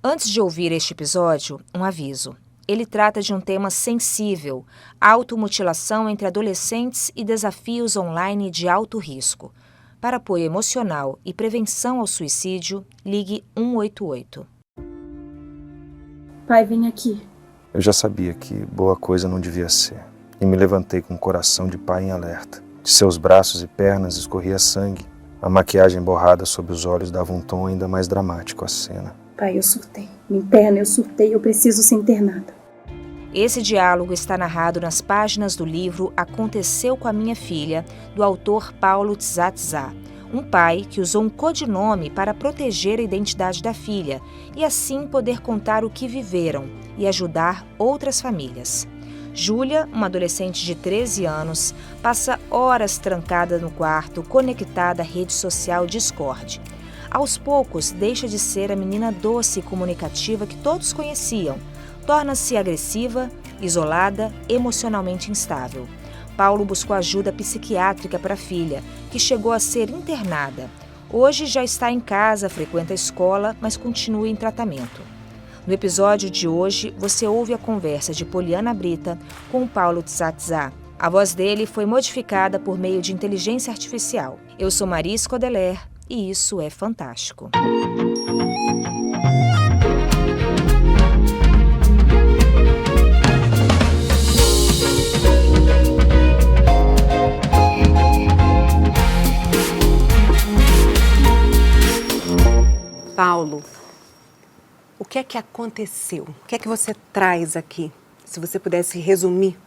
Antes de ouvir este episódio, um aviso. Ele trata de um tema sensível, automutilação entre adolescentes e desafios online de alto risco. Para apoio emocional e prevenção ao suicídio, ligue 188. Pai, vem aqui. Eu já sabia que boa coisa não devia ser, e me levantei com o coração de pai em alerta. De seus braços e pernas escorria sangue. A maquiagem borrada sob os olhos dava um tom ainda mais dramático à cena. Pai, eu surtei. Me interna, eu surtei, eu preciso ser internada. Esse diálogo está narrado nas páginas do livro Aconteceu com a Minha Filha, do autor Paulo Tsatzá, um pai que usou um codinome para proteger a identidade da filha e assim poder contar o que viveram e ajudar outras famílias. Júlia, uma adolescente de 13 anos, passa horas trancada no quarto, conectada à rede social Discord. Aos poucos, deixa de ser a menina doce e comunicativa que todos conheciam. Torna-se agressiva, isolada, emocionalmente instável. Paulo buscou ajuda psiquiátrica para a filha, que chegou a ser internada. Hoje já está em casa, frequenta a escola, mas continua em tratamento. No episódio de hoje, você ouve a conversa de Poliana Brita com o Paulo Tsatzá. A voz dele foi modificada por meio de inteligência artificial. Eu sou Maris Codeler e isso é fantástico. Paulo, o que é que aconteceu? O que é que você traz aqui? Se você pudesse resumir,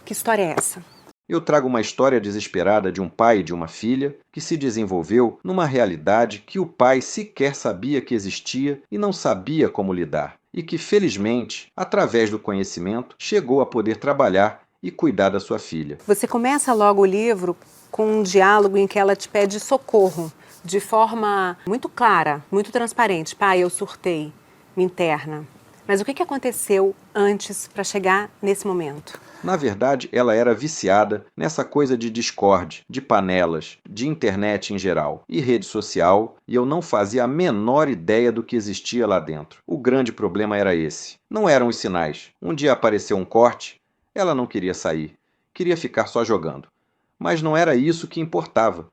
que história é essa? Eu trago uma história desesperada de um pai e de uma filha que se desenvolveu numa realidade que o pai sequer sabia que existia e não sabia como lidar, e que, felizmente, através do conhecimento, chegou a poder trabalhar e cuidar da sua filha. Você começa logo o livro com um diálogo em que ela te pede socorro, de forma muito clara, muito transparente. Pai, eu surtei, me interna. Mas o que aconteceu antes para chegar nesse momento? Na verdade, ela era viciada nessa coisa de Discord, de panelas, de internet em geral e rede social, e eu não fazia a menor ideia do que existia lá dentro. O grande problema era esse. Não eram os sinais. Um dia apareceu um corte, ela não queria sair, queria ficar só jogando. Mas não era isso que importava.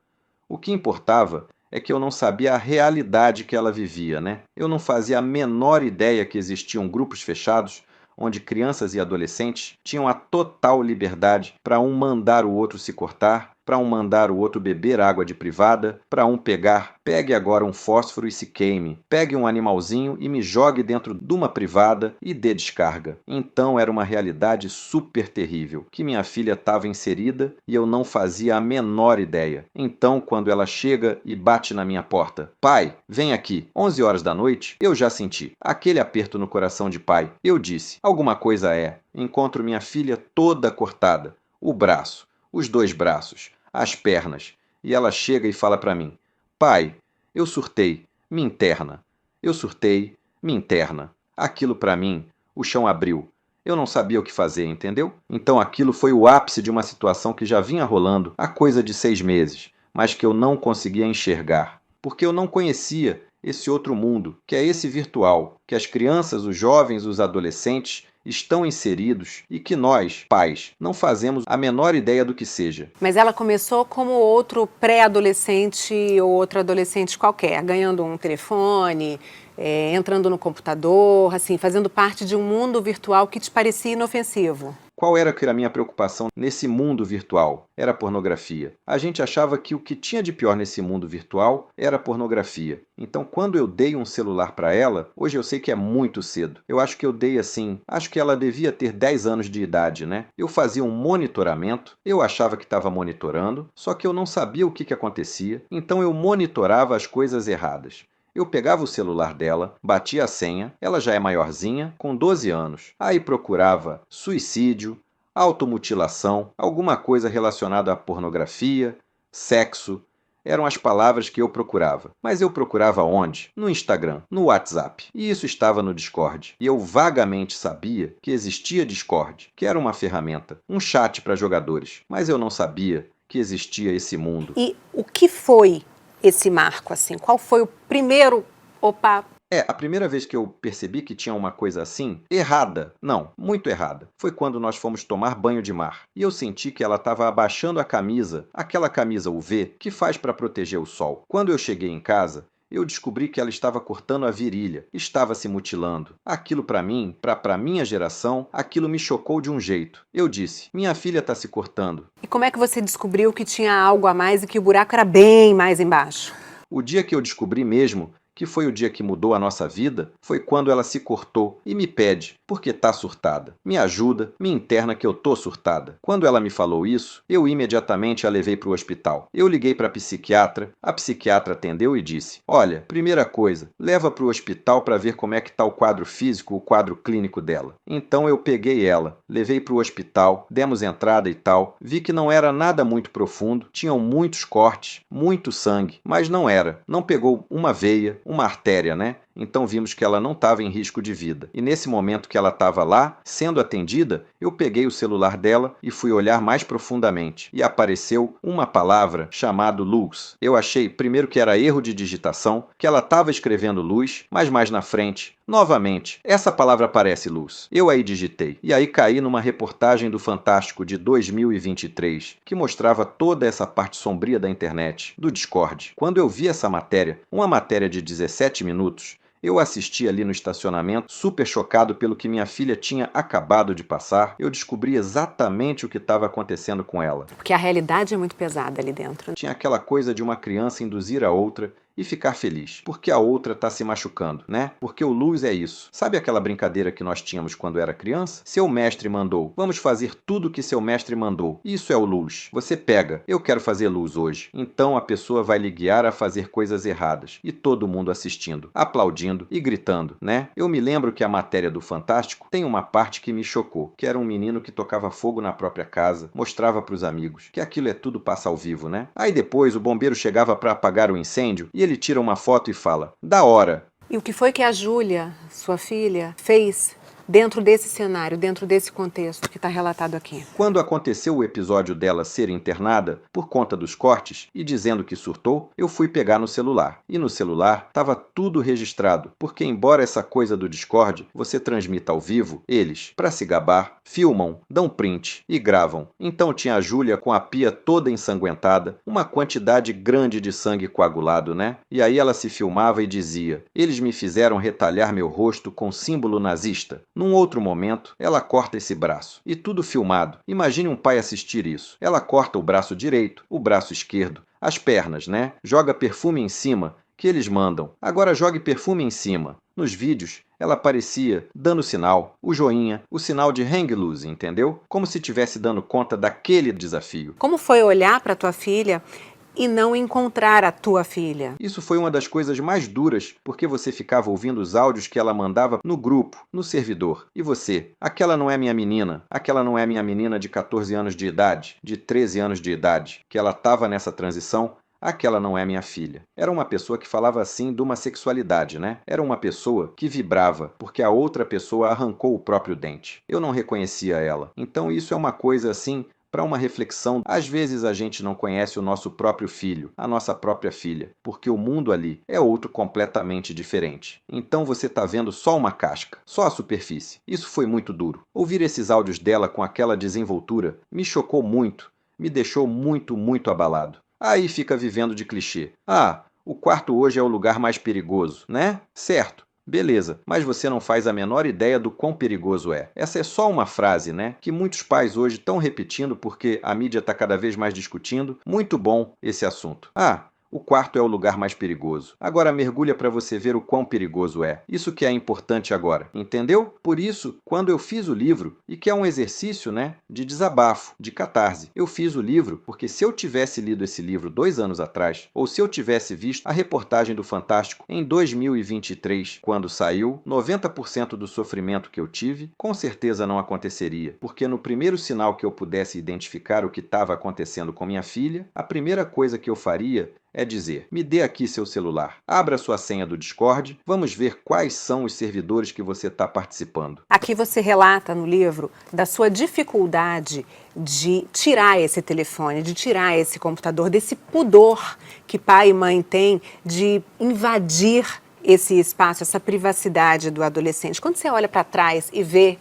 O que importava é que eu não sabia a realidade que ela vivia, né? Eu não fazia a menor ideia que existiam grupos fechados onde crianças e adolescentes tinham a total liberdade para um mandar o outro se cortar, para um mandar o outro beber água de privada, para um pegue agora um fósforo e se queime, pegue um animalzinho e me jogue dentro de uma privada e dê descarga. Então era uma realidade super terrível, que minha filha estava inserida e eu não fazia a menor ideia. Então, quando ela chega e bate na minha porta, pai, vem aqui, 11 horas da noite, eu já senti aquele aperto no coração de pai. Eu disse, alguma coisa é. Encontro minha filha toda cortada, o braço, os 2 braços, as pernas, e ela chega e fala para mim, pai, eu surtei, me interna. Eu surtei, me interna. Aquilo para mim, o chão abriu. Eu não sabia o que fazer, entendeu? Então aquilo foi o ápice de uma situação que já vinha rolando há coisa de 6 meses, mas que eu não conseguia enxergar, porque eu não conhecia esse outro mundo, que é esse virtual, que as crianças, os jovens, os adolescentes estão inseridos e que nós, pais, não fazemos a menor ideia do que seja. Mas ela começou como outro pré-adolescente ou outro adolescente qualquer, ganhando um telefone, entrando no computador, assim, fazendo parte de um mundo virtual que te parecia inofensivo. Qual era que era a minha preocupação nesse mundo virtual? Era a pornografia. A gente achava que o que tinha de pior nesse mundo virtual era a pornografia. Então, quando eu dei um celular para ela, hoje eu sei que é muito cedo. Eu acho que eu dei assim, acho que ela devia ter 10 anos de idade, né? Eu fazia um monitoramento, eu achava que estava monitorando, só que eu não sabia o que acontecia, então eu monitorava as coisas erradas. Eu pegava o celular dela, batia a senha, ela já é maiorzinha, com 12 anos. Aí procurava suicídio, automutilação, alguma coisa relacionada à pornografia, sexo. Eram as palavras que eu procurava. Mas eu procurava onde? No Instagram, no WhatsApp. E isso estava no Discord. E eu vagamente sabia que existia Discord, que era uma ferramenta, um chat para jogadores. Mas eu não sabia que existia esse mundo. E o que foi esse marco, assim? Qual foi o primeiro, opa, A primeira vez que eu percebi que tinha uma coisa assim, errada, não, muito errada, foi quando nós fomos tomar banho de mar. E eu senti que ela estava abaixando a camisa, aquela camisa UV que faz para proteger o sol. Quando eu cheguei em casa, eu descobri que ela estava cortando a virilha, estava se mutilando. Aquilo para mim, para minha geração, aquilo me chocou de um jeito. Eu disse, minha filha está se cortando. E como é que você descobriu que tinha algo a mais e que o buraco era bem mais embaixo? O dia que eu descobri mesmo, que foi o dia que mudou a nossa vida, foi quando ela se cortou e me pede, porque tá surtada. Me ajuda, me interna que eu tô surtada. Quando ela me falou isso, eu imediatamente a levei para o hospital. Eu liguei para a psiquiatra atendeu e disse, olha, primeira coisa, leva para o hospital para ver como é que tá o quadro físico, o quadro clínico dela. Então eu peguei ela, levei para o hospital, demos entrada e tal, vi que não era nada muito profundo, tinham muitos cortes, muito sangue, mas não pegou uma veia, uma artéria, né? Então vimos que ela não estava em risco de vida. E nesse momento que ela estava lá, sendo atendida, eu peguei o celular dela e fui olhar mais profundamente. E apareceu uma palavra chamada luz. Eu achei primeiro que era erro de digitação, que ela estava escrevendo luz, mas mais na frente, novamente, essa palavra aparece luz. Eu aí digitei. E aí caí numa reportagem do Fantástico de 2023, que mostrava toda essa parte sombria da internet, do Discord. Quando eu vi essa matéria, uma matéria de 17 minutos, eu assisti ali no estacionamento, super chocado pelo que minha filha tinha acabado de passar. Eu descobri exatamente o que estava acontecendo com ela. Porque a realidade é muito pesada ali dentro. Tinha aquela coisa de uma criança induzir a outra e ficar feliz, porque a outra está se machucando, né? Porque o luz é isso. Sabe aquela brincadeira que nós tínhamos quando era criança? Seu mestre mandou, vamos fazer tudo o que seu mestre mandou. Isso é o luz. Você pega, eu quero fazer luz hoje. Então a pessoa vai lhe guiar a fazer coisas erradas. E todo mundo assistindo, aplaudindo e gritando, né? Eu me lembro que a matéria do Fantástico tem uma parte que me chocou, que era um menino que tocava fogo na própria casa, mostrava para os amigos, que aquilo é tudo passa ao vivo, né? Aí depois o bombeiro chegava para apagar o incêndio e ele tira uma foto e fala, da hora. E o que foi que a Júlia, sua filha, fez dentro desse cenário, dentro desse contexto que está relatado aqui? Quando aconteceu o episódio dela ser internada por conta dos cortes e dizendo que surtou, eu fui pegar no celular. E no celular estava tudo registrado, porque embora essa coisa do Discord você transmita ao vivo, eles, para se gabar, filmam, dão print e gravam. Então tinha a Júlia com a pia toda ensanguentada, uma quantidade grande de sangue coagulado, né? E aí ela se filmava e dizia, eles me fizeram retalhar meu rosto com símbolo nazista. Num outro momento, ela corta esse braço. E tudo filmado. Imagine um pai assistir isso. Ela corta o braço direito, o braço esquerdo, as pernas, né? Joga perfume em cima, que eles mandam. Agora jogue perfume em cima. Nos vídeos, ela aparecia dando sinal, o joinha, o sinal de hang loose, entendeu? Como se estivesse dando conta daquele desafio. Como foi olhar para tua filha e não encontrar a tua filha? Isso foi uma das coisas mais duras, porque você ficava ouvindo os áudios que ela mandava no grupo, no servidor. E você? Aquela não é minha menina. Aquela não é minha menina de 14 anos de idade, de 13 anos de idade, que ela estava nessa transição. Aquela não é minha filha. Era uma pessoa que falava assim de uma sexualidade, né? Era uma pessoa que vibrava porque a outra pessoa arrancou o próprio dente. Eu não reconhecia ela. Então isso é uma coisa assim para uma reflexão. Às vezes a gente não conhece o nosso próprio filho, a nossa própria filha, porque o mundo ali é outro completamente diferente. Então você está vendo só uma casca, só a superfície. Isso foi muito duro. Ouvir esses áudios dela com aquela desenvoltura me chocou muito, me deixou muito, muito abalado. Aí fica vivendo de clichê. Ah, o quarto hoje é o lugar mais perigoso, né? Certo. Beleza, mas você não faz a menor ideia do quão perigoso é. Essa é só uma frase, né? Que muitos pais hoje estão repetindo porque a mídia está cada vez mais discutindo. Muito bom esse assunto. Ah, o quarto é o lugar mais perigoso. Agora mergulha para você ver o quão perigoso é. Isso que é importante agora, entendeu? Por isso, quando eu fiz o livro, e que é um exercício, né, de desabafo, de catarse, eu fiz o livro porque se eu tivesse lido esse livro 2 anos atrás, ou se eu tivesse visto a reportagem do Fantástico em 2023, quando saiu, 90% do sofrimento que eu tive, com certeza não aconteceria. Porque no primeiro sinal que eu pudesse identificar o que estava acontecendo com minha filha, a primeira coisa que eu faria é dizer, me dê aqui seu celular, abra sua senha do Discord, vamos ver quais são os servidores que você está participando. Aqui você relata no livro da sua dificuldade de tirar esse telefone, de tirar esse computador, desse pudor que pai e mãe têm de invadir esse espaço, essa privacidade do adolescente? Quando você olha para trás e vê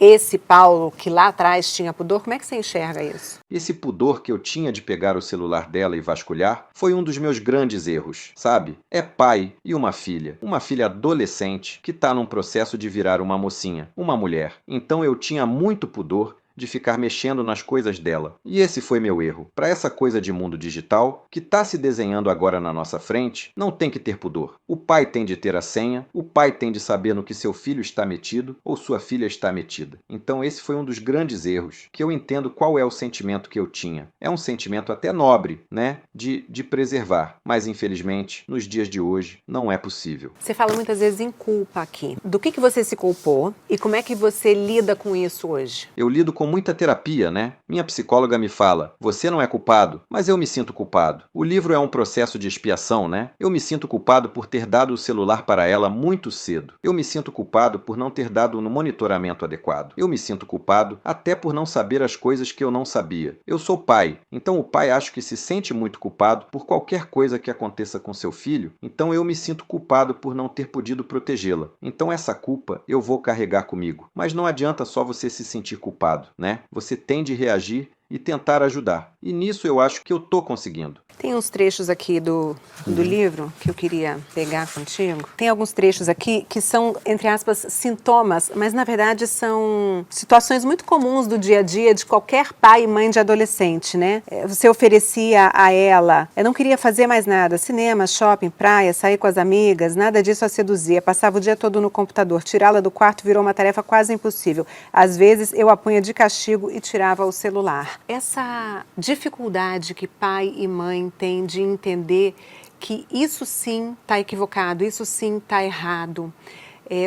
esse Paulo que lá atrás tinha pudor, como é que você enxerga isso? Esse pudor que eu tinha de pegar o celular dela e vasculhar foi um dos meus grandes erros, sabe? É pai e uma filha adolescente que está num processo de virar uma mocinha, uma mulher. Então eu tinha muito pudor de ficar mexendo nas coisas dela. E esse foi meu erro. Para essa coisa de mundo digital, que está se desenhando agora na nossa frente, não tem que ter pudor. O pai tem de ter a senha, o pai tem de saber no que seu filho está metido ou sua filha está metida. Então esse foi um dos grandes erros, que eu entendo qual é o sentimento que eu tinha. É um sentimento até nobre, né? De preservar. Mas infelizmente, nos dias de hoje, não é possível. Você fala muitas vezes em culpa aqui. Do que você se culpou e como é que você lida com isso hoje? Eu lido com muita terapia, né? Minha psicóloga me fala, você não é culpado, mas eu me sinto culpado. O livro é um processo de expiação, né? Eu me sinto culpado por ter dado o celular para ela muito cedo. Eu me sinto culpado por não ter dado no monitoramento adequado. Eu me sinto culpado até por não saber as coisas que eu não sabia. Eu sou pai, então o pai acho que se sente muito culpado por qualquer coisa que aconteça com seu filho, então eu me sinto culpado por não ter podido protegê-la. Então essa culpa eu vou carregar comigo. Mas não adianta só você se sentir culpado, né? Você tem de reagir e tentar ajudar. E nisso eu acho que eu tô conseguindo. Tem uns trechos aqui do livro que eu queria pegar contigo. Tem alguns trechos aqui que são, entre aspas, sintomas, mas na verdade são situações muito comuns do dia a dia de qualquer pai e mãe de adolescente, né? Você oferecia a ela, eu não queria fazer mais nada, cinema, shopping, praia, sair com as amigas, nada disso a seduzia, passava o dia todo no computador, tirá-la do quarto virou uma tarefa quase impossível. Às vezes eu a punha de castigo e tirava o celular. Essa dificuldade que pai e mãe têm de entender que isso sim está equivocado, isso sim está errado.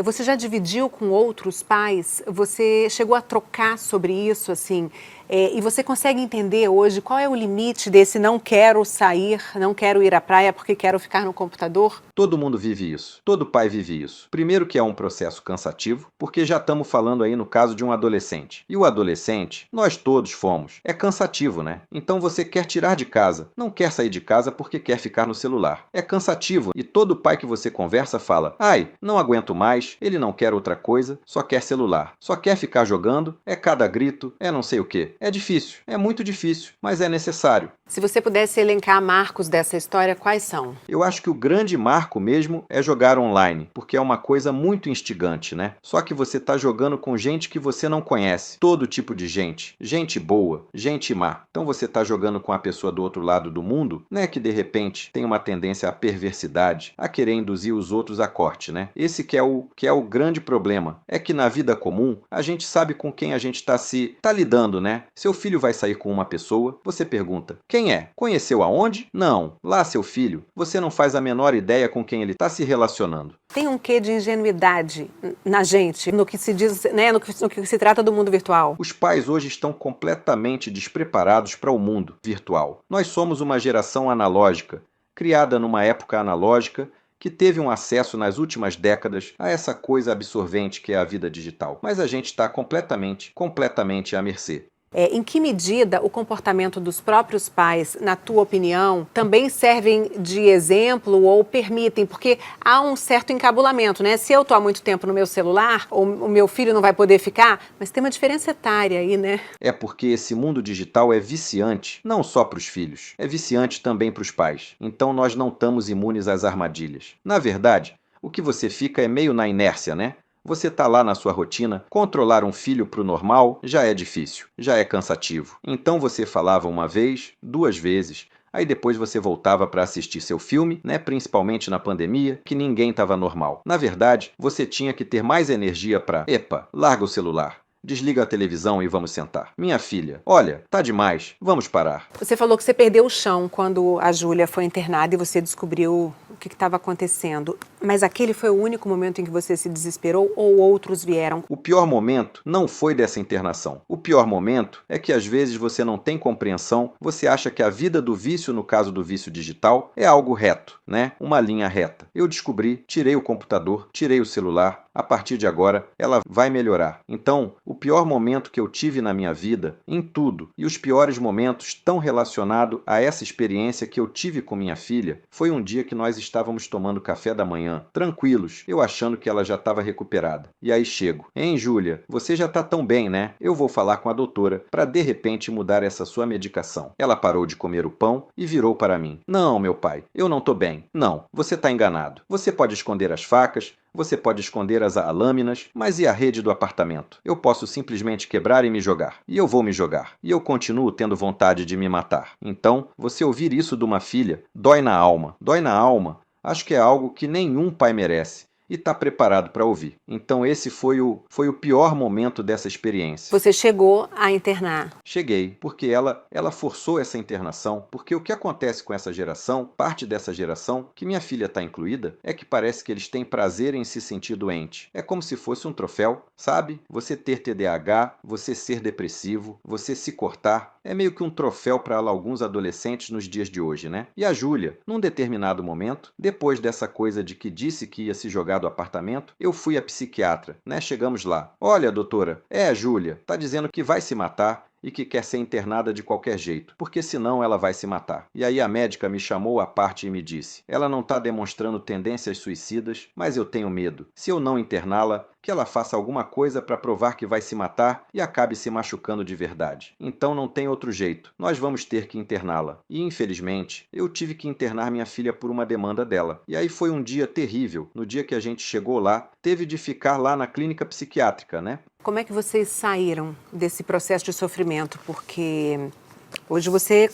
Você já dividiu com outros pais? Você chegou a trocar sobre isso, assim? E você consegue entender hoje qual é o limite desse não quero sair, não quero ir à praia porque quero ficar no computador? Todo mundo vive isso. Todo pai vive isso. Primeiro que é um processo cansativo, porque já estamos falando aí no caso de um adolescente. E o adolescente, nós todos fomos. É cansativo, né? Então você quer tirar de casa. Não quer sair de casa porque quer ficar no celular. É cansativo. E todo pai que você conversa fala, ai, não aguento mais, ele não quer outra coisa, só quer celular. Só quer ficar jogando, é cada grito, é não sei o quê. É difícil, é muito difícil, mas é necessário. Se você pudesse elencar marcos dessa história, quais são? Eu acho que o grande marco mesmo é jogar online, porque é uma coisa muito instigante, né? Só que você tá jogando com gente que você não conhece, todo tipo de gente, gente boa, gente má. Então você tá jogando com a pessoa do outro lado do mundo, né, que de repente tem uma tendência à perversidade, a querer induzir os outros à corte, né? Esse que é o grande problema, é que na vida comum a gente sabe com quem a gente tá lidando, né? Seu filho vai sair com uma pessoa, você pergunta, quem é? Conheceu aonde? Não. Lá seu filho, você não faz a menor ideia com quem ele está se relacionando. Tem um quê de ingenuidade na gente, no que se diz, né, no que se trata do mundo virtual? Os pais hoje estão completamente despreparados para o mundo virtual. Nós somos uma geração analógica, criada numa época analógica, que teve um acesso nas últimas décadas a essa coisa absorvente que é a vida digital. Mas a gente está completamente à mercê. Em que medida o comportamento dos próprios pais, na tua opinião, também servem de exemplo ou permitem? Porque há um certo encabulamento, né? Se eu estou há muito tempo no meu celular, o meu filho não vai poder ficar, mas tem uma diferença etária aí, né? É porque esse mundo digital é viciante, não só para os filhos, é viciante também para os pais. Então nós não estamos imunes às armadilhas. Na verdade, o que você fica é meio na inércia, né? Você tá lá na sua rotina, controlar um filho pro normal já é difícil, já é cansativo. Então você falava uma vez, duas vezes, aí depois você voltava para assistir seu filme, né, principalmente na pandemia, que ninguém estava normal. Na verdade, você tinha que ter mais energia para, epa, larga o celular. Desliga a televisão e vamos sentar. Minha filha, olha, tá demais, vamos parar. Você falou que você perdeu o chão quando a Júlia foi internada e você descobriu o que estava acontecendo. Mas aquele foi o único momento em que você se desesperou ou outros vieram? O pior momento não foi dessa internação. O pior momento é que às vezes você não tem compreensão, você acha que a vida do vício, no caso do vício digital, é algo reto, né? Uma linha reta. Eu descobri, tirei o computador, tirei o celular, A partir de agora, ela vai melhorar. Então, o pior momento que eu tive na minha vida, em tudo, e os piores momentos tão relacionados a essa experiência que eu tive com minha filha, foi um dia que nós estávamos tomando café da manhã, tranquilos, eu achando que ela já estava recuperada. E aí chego: Hein, Júlia, você já está tão bem, né? Eu vou falar com a doutora para de repente mudar essa sua medicação. Ela parou de comer o pão e virou para mim: Não, meu pai, eu não estou bem. Não, você está enganado. Você pode esconder as facas, você pode esconder as lâminas, mas e a rede do apartamento? Eu posso simplesmente quebrar e me jogar. E eu vou me jogar. E eu continuo tendo vontade de me matar. Então, você ouvir isso de uma filha dói na alma. Dói na alma. Acho que é algo que nenhum pai merece e está preparado para ouvir. Então esse foi o pior momento dessa experiência. Você chegou a internar? Cheguei, porque ela forçou essa internação, porque o que acontece com essa geração, parte dessa geração, que minha filha está incluída, é que parece que eles têm prazer em se sentir doente. É como se fosse um troféu, sabe? Você ter TDAH, você ser depressivo, você se cortar, é meio que um troféu para alguns adolescentes nos dias de hoje, né? E a Júlia, num determinado momento, depois dessa coisa de que disse que ia se jogar do apartamento, eu fui à psiquiatra, né? Chegamos lá. Olha, doutora, a Júlia tá dizendo que vai se matar e que quer ser internada de qualquer jeito, porque senão ela vai se matar. E aí a médica me chamou à parte e me disse: ela não está demonstrando tendências suicidas, mas eu tenho medo. Se eu não interná-la, que ela faça alguma coisa para provar que vai se matar e acabe se machucando de verdade. Então não tem outro jeito. Nós vamos ter que interná-la. E infelizmente, eu tive que internar minha filha por uma demanda dela. E aí foi um dia terrível. No dia que a gente chegou lá, teve de ficar lá na clínica psiquiátrica, né? Como é que vocês saíram desse processo de sofrimento? Porque hoje você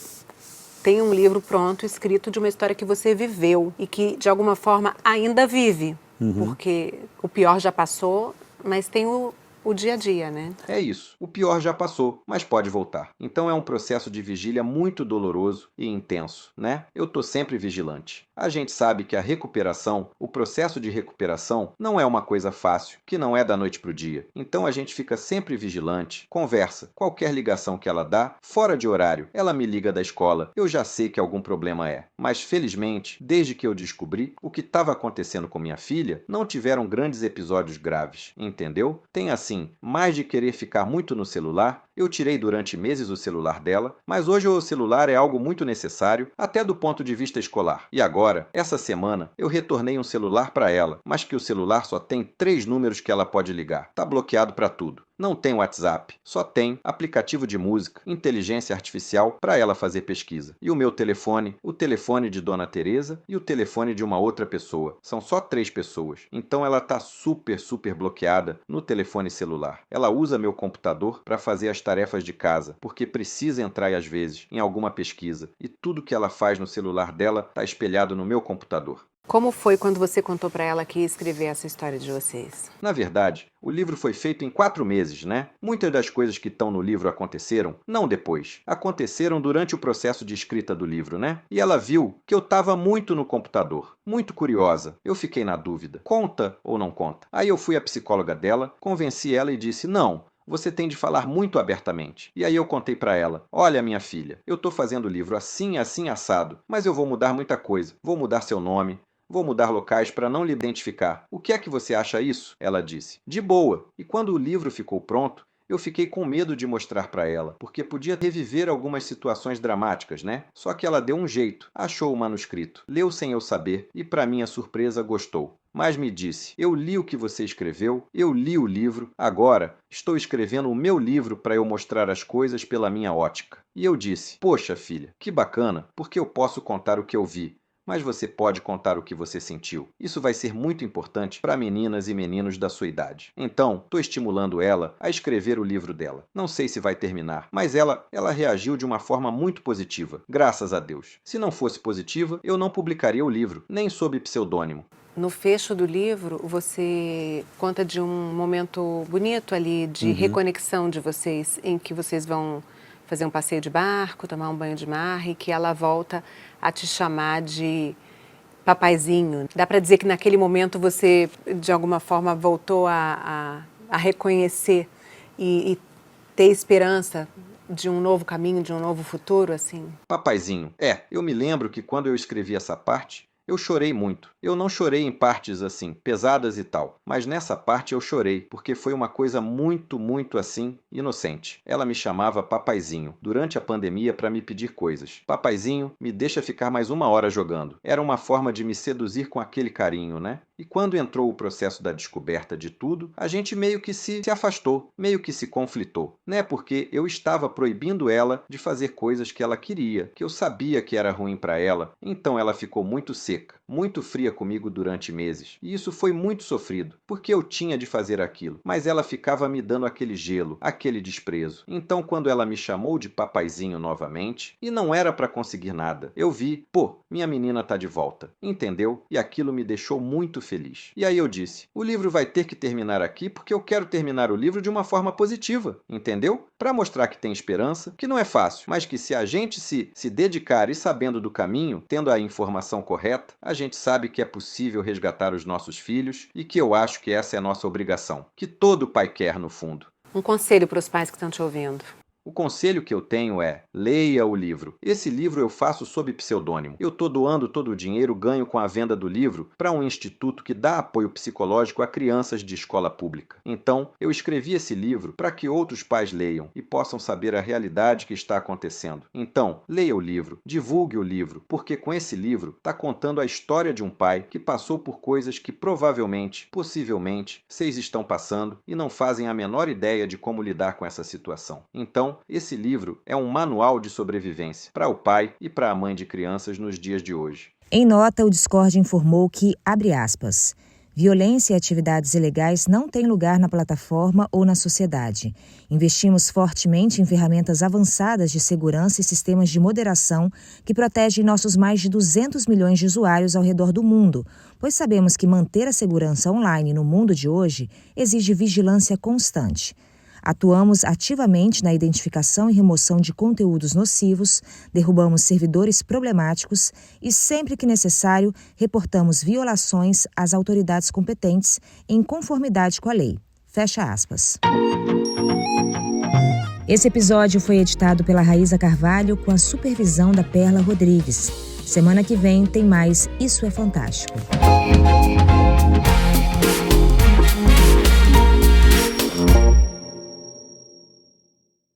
tem um livro pronto, escrito de uma história que você viveu e que, de alguma forma, ainda vive. Porque o pior já passou, mas tem o dia a dia, né? É isso. O pior já passou, mas pode voltar. Então é um processo de vigília muito doloroso e intenso, né? Eu tô sempre vigilante. A gente sabe que a recuperação, o processo de recuperação, não é uma coisa fácil, que não é da noite pro dia. Então a gente fica sempre vigilante, conversa. Qualquer ligação que ela dá, fora de horário, ela me liga da escola. Eu já sei que algum problema é. Mas felizmente, desde que eu descobri o que estava acontecendo com minha filha, não tiveram grandes episódios graves, entendeu? Tem assim, mais de querer ficar muito no celular, eu tirei durante meses o celular dela, mas hoje o celular é algo muito necessário, até do ponto de vista escolar. E agora, essa semana, eu retornei um celular para ela, mas que o celular só tem 3 números que ela pode ligar. Tá bloqueado para tudo. Não tem WhatsApp, só tem aplicativo de música, inteligência artificial para ela fazer pesquisa. E o meu telefone, o telefone de Dona Teresa e o telefone de uma outra pessoa. São só 3 pessoas. Então ela tá super bloqueada no telefone celular. Ela usa meu computador para fazer as tarefas de casa, porque precisa entrar às vezes em alguma pesquisa. E tudo que ela faz no celular dela tá espelhado no meu computador. Como foi quando você contou para ela que ia escrever essa história de vocês? Na verdade, o livro foi feito em 4 meses, né? Muitas das coisas que estão no livro aconteceram, não depois. Aconteceram durante o processo de escrita do livro, né? E ela viu que eu estava muito no computador, muito curiosa. Eu fiquei na dúvida, conta ou não conta? Aí eu fui à psicóloga dela, convenci ela e disse: não, você tem de falar muito abertamente. E aí eu contei para ela: olha, minha filha, eu estou fazendo o livro assim, assim, assado, mas eu vou mudar muita coisa. Vou mudar seu nome, vou mudar locais para não lhe identificar. O que é que você acha isso? Ela disse. De boa. E quando o livro ficou pronto, eu fiquei com medo de mostrar para ela, porque podia reviver algumas situações dramáticas, né? Só que ela deu um jeito, achou o manuscrito, leu sem eu saber e, para minha surpresa, gostou. Mas me disse: eu li o que você escreveu, eu li o livro, agora estou escrevendo o meu livro para eu mostrar as coisas pela minha ótica. E eu disse: poxa, filha, que bacana, porque eu posso contar o que eu vi. Mas você pode contar o que você sentiu. Isso vai ser muito importante para meninas e meninos da sua idade. Então, estou estimulando ela a escrever o livro dela. Não sei se vai terminar, mas ela reagiu de uma forma muito positiva, graças a Deus. Se não fosse positiva, eu não publicaria o livro, nem sob pseudônimo. No fecho do livro, você conta de um momento bonito ali de reconexão de vocês, em que vocês vão fazer um passeio de barco, tomar um banho de mar e que ela volta a te chamar de papaizinho. Dá para dizer que naquele momento você, de alguma forma, voltou a reconhecer e ter esperança de um novo caminho, de um novo futuro, assim? Papaizinho. Eu me lembro que quando eu escrevi essa parte, Eu chorei muito. Eu não chorei em partes assim, pesadas e tal, mas nessa parte eu chorei, porque foi uma coisa muito, muito assim, inocente. Ela me chamava Papaizinho, durante a pandemia, para me pedir coisas. Papaizinho, me deixa ficar mais 1 hora jogando. Era uma forma de me seduzir com aquele carinho, né? E quando entrou o processo da descoberta de tudo, a gente meio que se afastou, meio que se conflitou, né? Porque eu estava proibindo ela de fazer coisas que ela queria, que eu sabia que era ruim para ela. Então ela ficou muito seca, muito fria comigo durante meses. E isso foi muito sofrido, porque eu tinha de fazer aquilo, mas ela ficava me dando aquele gelo, aquele desprezo. Então quando ela me chamou de papaizinho novamente, e não era para conseguir nada, eu vi, pô, minha menina tá de volta, entendeu? E aquilo me deixou muito feliz. E aí eu disse, o livro vai ter que terminar aqui porque eu quero terminar o livro de uma forma positiva, entendeu? Para mostrar que tem esperança, que não é fácil, mas que se a gente se dedicar e sabendo do caminho, tendo a informação correta, a gente sabe que é possível resgatar os nossos filhos e que eu acho que essa é a nossa obrigação, que todo pai quer no fundo. Um conselho para os pais que estão te ouvindo. O conselho que eu tenho é, leia o livro. Esse livro eu faço sob pseudônimo. Eu estou doando todo o dinheiro ganho com a venda do livro para um instituto que dá apoio psicológico a crianças de escola pública. Então, eu escrevi esse livro para que outros pais leiam e possam saber a realidade que está acontecendo. Então, leia o livro, divulgue o livro, porque com esse livro está contando a história de um pai que passou por coisas que provavelmente, possivelmente, vocês estão passando e não fazem a menor ideia de como lidar com essa situação. Então, esse livro é um manual de sobrevivência para o pai e para a mãe de crianças nos dias de hoje. Em nota, o Discord informou que, abre aspas, violência e atividades ilegais não têm lugar na plataforma ou na sociedade. Investimos fortemente em ferramentas avançadas de segurança e sistemas de moderação que protegem nossos mais de 200 milhões de usuários ao redor do mundo, pois sabemos que manter a segurança online no mundo de hoje exige vigilância constante. Atuamos ativamente na identificação e remoção de conteúdos nocivos, derrubamos servidores problemáticos e, sempre que necessário, reportamos violações às autoridades competentes em conformidade com a lei. Fecha aspas. Esse episódio foi editado pela Raíza Carvalho com a supervisão da Perla Rodrigues. Semana que vem tem mais Isso é Fantástico.